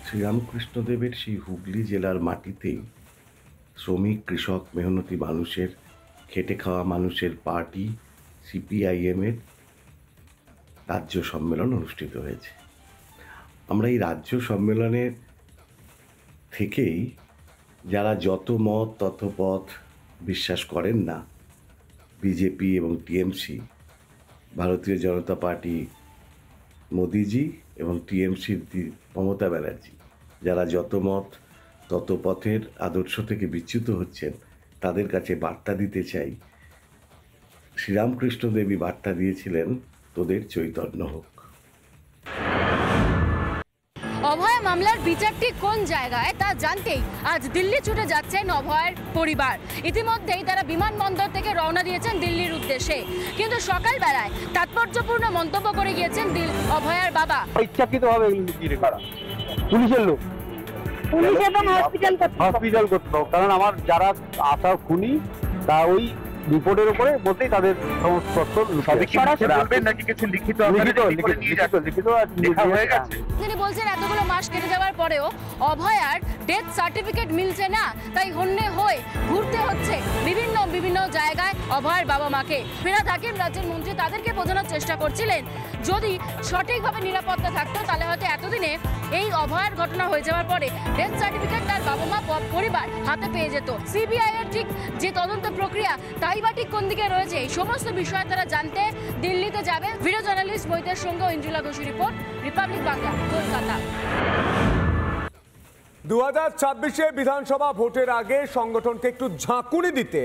শ্রীরামকৃষ্ণদেবের সেই হুগলি জেলার মাটিতেই শ্রমিক, কৃষক, মেহনতি মানুষের, খেটে খাওয়া মানুষের পার্টি সিপিআইএমের রাজ্য সম্মেলন অনুষ্ঠিত হয়েছে। আমরা এই রাজ্য সম্মেলনের থেকেই যারা যত মত তত পথ বিশ্বাস করেন না, বিজেপি এবং টিএমসি, ভারতীয় জনতা পার্টি মোদিজি এবং টিএমসির মমতা ব্যানার্জি, যারা যত মত তত পথের আদর্শ থেকে বিচ্যুত হচ্ছেন, তাদের কাছে বার্তা দিতে চাই। শ্রীরামকৃষ্ণ দেবী বার্তা দিয়েছিলেন, তোদের চৈতন্য হোক। অভয় মামলার বিচারটি কোন জায়গায় তা জানতেই আজ দিল্লি ছুটে যাচ্ছেন অভয়ের পরিবার। ইতিমধ্যেই তারা বিমানবন্দর থেকে রওনা দিয়েছেন দিল্লির উদ্দেশ্যে, কিন্তু সকালবেলায় তাৎপর্যপূর্ণ মন্তব্য করে গিয়েছেন অভয়ের বাবা। ইচ্ছাকৃতভাবে পুলিশের লোক, পুলিশ এবং হসপিটাল করতে হবে, কারণ আমার যারা আসার খুনি তা ওই রিপোর্টের উপরে বলতেই তাদের সমস্ত তিনি বলছেন এতগুলো মাস কেটে যাওয়ার পরেও অভয়ার ডেথ সার্টিফিকেট মিলছে না, তাই হন্যে হয়ে ঘুরতে হচ্ছে বিভিন্ন জায়গায় অভয়ের বাবা মাকে। ফিরহাদ হাকিম রাজ্যের মন্ত্রী তাদেরকে বোঝানোর চেষ্টা করছিলেন, যদি সঠিকভাবে নিরাপত্তা থাকতো তাহলে হয়তো এতদিনে এই অভয়ার ঘটনা হয়ে যাওয়ার পরে ডেথ সার্টিফিকেট তার বাবা মা পরিবার হাতে পেয়ে যেত। সিবিআই এর ঠিক যে তদন্ত প্রক্রিয়া তাই বা ঠিক কোন দিকে রয়েছে, এই সমস্ত বিষয় তারা জানতে দিল্লিতে যাবে। ভিডিও জার্নালিস্ট বৈদ্যের সঙ্গে ইঞ্জুলা ঘোষের রিপোর্ট, রিপাবলিক বাংলা, কলকাতা। 2026-এ বিধানসভা ভোটের আগে সংগঠনকে একটু ঝাঁকুনি দিতে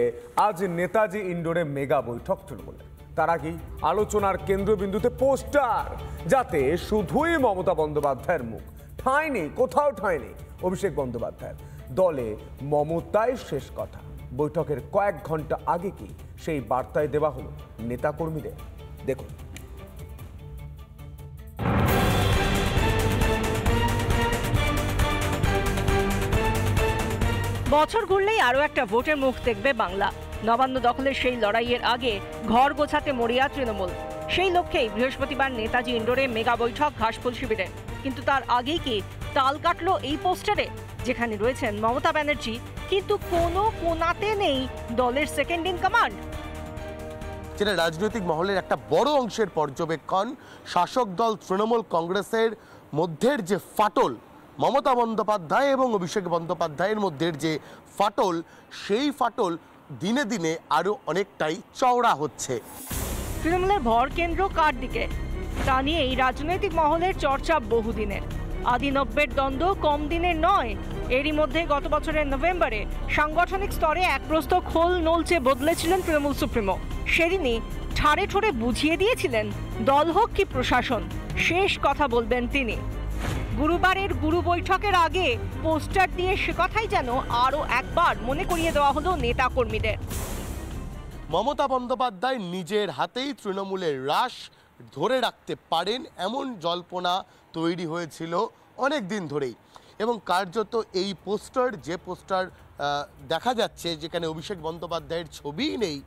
আজ নেতাজি ইন্ডোরে মেগা বৈঠক তৃণমূলের। তার আগেই আলোচনার কেন্দ্রবিন্দুতে পোস্টার, যাতে শুধুই মমতা বন্দ্যোপাধ্যায়ের মুখ, ঠাঁই নেই, কোথাও ঠাঁই নেই অভিষেক বন্দ্যোপাধ্যায়ের। দলে মমতাই শেষ কথা। বৈঠকের কয়েক ঘন্টা আগে কি সেই বার্তায় দেওয়া হলো নেতাকর্মীদের? দেখুন। বছর ঘুরলেই আরও একটা ভোটের মুখ দেখবে বাংলা। নবান্ন দখলের সেই লড়াইয়ের আগে ঘর গোছাতে মরিয়া তৃণমূল। সেই লক্ষ্যেই বৃহস্পতিবার নেতাজি ইন্ডোরে মেগা বৈঠক ঘাসফুল শিবিরে। কিন্তু তার আগেই কি তাল কাটলো এই পোস্টারে, যেখানে রয়েছেন মমতা ব্যানার্জি, কিন্তু কোনো কোনাতে নেই দলের সেকেন্ড ইন কমান্ড। যেটা রাজনৈতিক মহলের একটা বড় অংশের পর্যবেক্ষণ, শাসক দল তৃণমূল কংগ্রেসের মধ্যের যে ফাটল, মমতা বন্দ্যোপাধ্যায় এবং অভিষেক বন্দ্যোপাধ্যায়ের মধ্যে যে ফাটল, সেই ফাটল দিনে দিনে আরো অনেকটাই চওড়া হচ্ছে। তৃণমূলের ভর কেন্দ্র কার দিকে, তা নিয়ে এই রাজনৈতিক মহলের চর্চা বহুদিনের। আদি 90-এর দ্বন্দ্ব কম দিনের নয়। এরই মধ্যে গত বছরের নভেম্বরে সাংগঠনিক স্তরে এক প্রস্থ খোল নলচে বদলেছিলেন তৃণমূল সুপ্রিমো। সেদিনই ঠাড়ে ঠোড়ে বুঝিয়ে দিয়েছিলেন, দল হোক কি প্রশাসন, শেষ কথা বলবেন তিনি। গুরুবারের গুরু বৈঠকের আগে পোস্টার দিয়ে সে কথাই যেন আরও একবার মনে করিয়ে দেওয়া হলো নেতা কর্মীদের। মমতা বন্দ্যোপাধ্যায় নিজের হাতেই তৃণমূলের রাশ ধরে রাখতে পারেন, এমন জল্পনা তৈরি হয়েছিল অনেক দিন ধরেই। এবং কার্যত এই পোস্টার, যে পোস্টার দেখা যাচ্ছে যেখানে অভিষেক বন্দ্যোপাধ্যায়ের ছবিই নেই,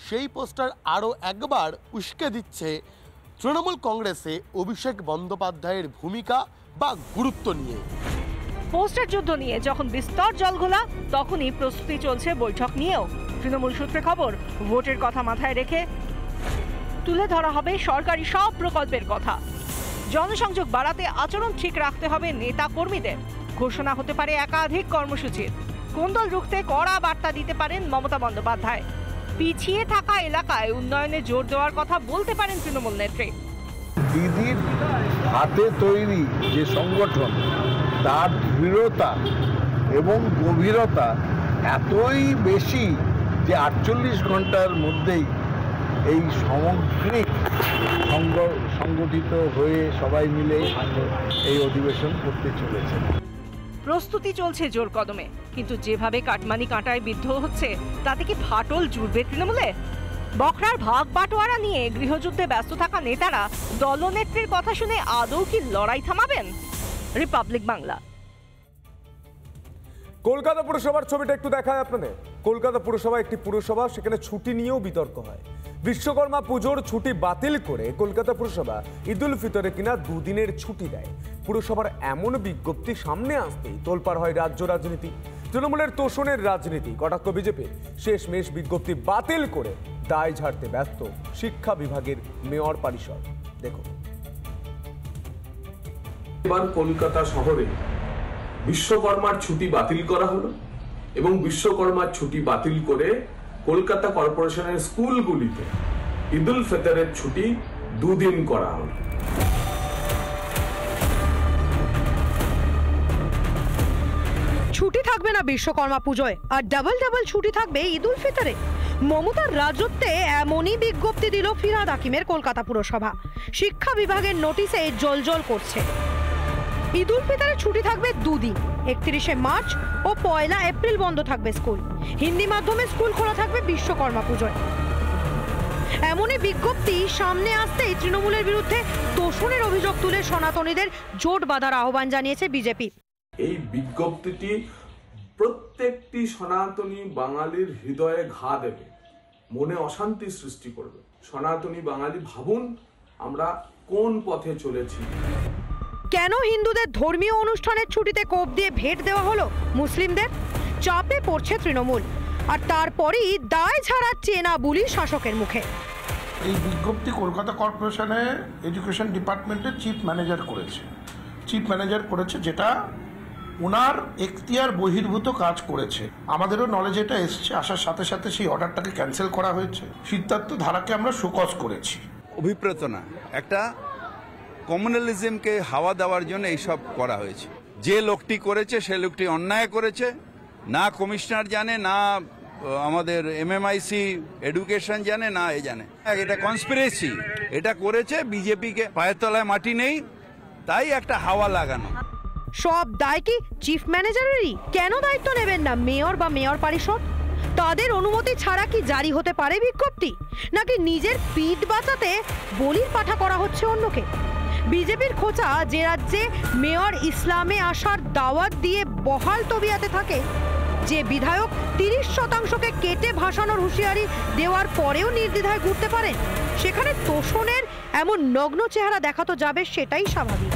সেই পোস্টার আরও একবার উস্কে দিচ্ছে তৃণমূল কংগ্রেসে অভিষেক বন্দ্যোপাধ্যায়ের ভূমিকা বা গুরুত্ব নিয়ে। পোস্টার যুদ্ধ নিয়ে যখন বিস্তর জলঘোলা, তখনই প্রস্তুতি চলছে বৈঠক নিয়েও। তৃণমূল সূত্রে খবর, ভোটের কথা মাথায় রেখে তুলে ধরা হবে সরকারি সব প্রকল্পের কথা। জনসংযোগ বাড়াতে আচরণ ঠিক রাখতে হবে নেতা কর্মীদের। ঘোষণা হতে পারে একাধিক কর্মসূচির। কোন্দল রুখতে কড়া বার্তা দিতে পারেন মমতা বন্দ্যোপাধ্যায়। পিছিয়ে থাকা এলাকায় উন্নয়নে জোর দেওয়ার কথা বলতে পারেন তৃণমূল নেত্রী। দিদির হাতে তৈরি যে সংগঠন, তার দৃঢ়তা এবং গভীরতা এতই বেশি যে 48 ঘন্টার মধ্যেই এই সামগ্রিক সংগঠিত হয়ে সবাই মিলে এই অধিবেশন করতে চলেছে। প্রস্তুতি চলছে জোর কদমে, কিন্তু যেভাবে কাটমানি কাঁটায় বিদ্ধ হচ্ছে, তাতে কি ফাটল জুড়বে তৃণমূলে? বখরার ভাগ বাটোয়ারা নিয়ে গৃহযুদ্ধে ব্যস্ত থাকা নেতারা দলনেত্রীর কথা শুনে আদৌ কি লড়াই থামাবেন? রিপাবলিক বাংলা। কলকাতা পুরসভার ছবিটা একটু দেখায় আপনাদের। কলকাতা পুরসভা একটি পুরসভা, সেখানে ছুটি নিয়েও বিতর্ক হয়। বিশ্বকর্মা পুজোর ছুটি বাতিল করে কলকাতা পুরসভা ঈদুল ফিতরে কিনা দুদিনের ছুটি দেয়। পুরসভার এমন বিজ্ঞপ্তি সামনে আসতেই তোলপাড় হয় রাজ্য রাজনীতি। তৃণমূলের তোষণের রাজনীতি, কটাক্ষ বিজেপি। শেষমেশ বিজ্ঞপ্তি বাতিল করে দায় ঝাড়তে ব্যস্ত শিক্ষা বিভাগের মেয়র পরিষদ। দেখুন, এবার কলকাতা শহরে বিশ্বকর্মার ছুটি বাতিল করা হলো এবং বিশ্বকর্মার ছুটি বাতিল করে কলকাতা কর্পোরেশনের স্কুলগুলিতে ঈদুল ফিতরের ছুটি দুদিন করা হলো। ছুটি থাকবে না বিশ্বকর্মা পুজোয়, আর ডাবল ছুটি থাকবে ঈদুল ফিতরে। মমতার রাজত্বে এমনই বিজ্ঞপ্তি দিল ফিরহাদ হাকিমের কলকাতা পুরসভা। শিক্ষা বিভাগের নোটিশে জলজল করছে। ঈদুল ফিতরে ছুটি থাকবে দুদিন, 31শে মার্চ ও 1 এপ্রিল বন্ধ থাকবে স্কুল। হিন্দি মাধ্যমে স্কুল খোলা থাকবে বিশ্বকর্মা পুজোয়। এমনই বিজ্ঞপ্তি সামনে আসতেই তৃণমূলের বিরুদ্ধে তোষণের অভিযোগ তুলে সনাতনীদের জোট বাঁধার আহ্বান জানিয়েছে বিজেপি। এই বিজ্ঞপ্তিটি প্রত্যেকটি সনাতনী বাঙালির হৃদয়ে ঘা দেবে, মনে অশান্তি সৃষ্টি করবে। সনাতনী বাঙালি ভাবুন আমরা কোন পথে চলেছি। কেন হিন্দুদের ধর্মীয় অনুষ্ঠানের ছুটিতে কোপ দিয়ে ভেট দেওয়া হলো মুসলিমদের? চাপে পড়ছে তৃণমূল, আর তারপরেই দায় ঝাড়াচ্ছে না বুলি শাসকের মুখে। এই বিজ্ঞপ্তি কলকাতা কর্পোরেশনের এডুকেশন ডিপার্টমেন্টের চিফ ম্যানেজার করেছে, যেটা ওনার এখতিয়ার বহির্ভূত কাজ করেছে। আমাদেরও নলেজ এটা এসছে, আসার সাথে সাথে সেই অর্ডারটাকে ক্যান্সেল করা হয়েছে। সিদ্ধার্থ ধারাকে আমরা শোকজ করেছি। অভিপ্রেত না, একটা কমিউনালিজমকে হাওয়া দেওয়ার জন্য এইসব করা হয়েছে। যে লোকটি করেছে সে লোকটি অন্যায় করেছে, না কমিশনার জানে, না আমাদের MMIC এডুকেশন জানে, না এ জানে। এটা কনস্পিরেসি, এটা করেছে বিজেপিকে, পায়ের তলায় মাটি নেই, তাই একটা হাওয়া লাগানো। সব দায় কি চিফ ম্যানেজারেরই? কেন দায়িত্ব নেবেন না মেয়র বা মেয়র পরিষদ? তাদের অনুমতি ছাড়া কি জারি হতে পারে বিজ্ঞপ্তি? নাকি নিজের পিঠ বাঁচাতে বলির পাঠা করা হচ্ছে অন্যকে? বিজেপির খোঁচা যে রাজ্যে মেয়র ইসলামে আসার দাওয়াত দিয়ে বহাল তবিয়াতে থাকে, যে বিধায়ক 30% কেটে ভাসানোর হুঁশিয়ারি দেওয়ার পরেও নির্দ্বিধায় ঘুরতে পারেন, সেখানে তোষণের এমন নগ্ন চেহারা দেখা তো যাবে, সেটাই স্বাভাবিক।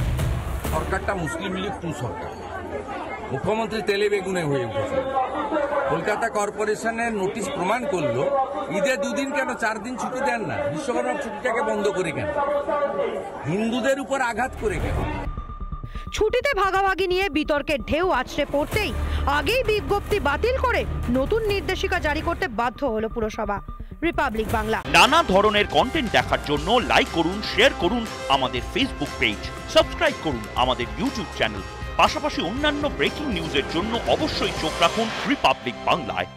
সরকারটা মুসলিম লীগ টু সরকার, মুখ্যমন্ত্রী তেলে বেগুনে হয়ে উঠেছে। কলকাতা কর্পোরেশনের নোটিশ প্রমাণ করলো ঈদে দুদিন কেন 4 দিন ছুটি দেন না? বিশ্বকর্মা ছুটিটাকে বন্ধ করে কেন? হিন্দুদের উপর আঘাত করে কেন? ছুটিতে ভাগাভাগি নিয়ে বিতর্কের ঢেউ আছড়ে পড়তেই আগেই বিজ্ঞপ্তি বাতিল করে নতুন নির্দেশিকা জারি করতে বাধ্য হলো পুরসভা। রিপাবলিক বাংলা। নানা ধরনের কন্টেন্ট দেখার জন্য লাইক করুন, শেয়ার করুন আমাদের ফেসবুক পেজ, সাবস্ক্রাইব করুন আমাদের ইউটিউব চ্যানেল। পাশাপাশি অন্যান্য ব্রেকিং নিউজের জন্য অবশ্যই চোখ রাখুন রিপাবলিক বাংলায়।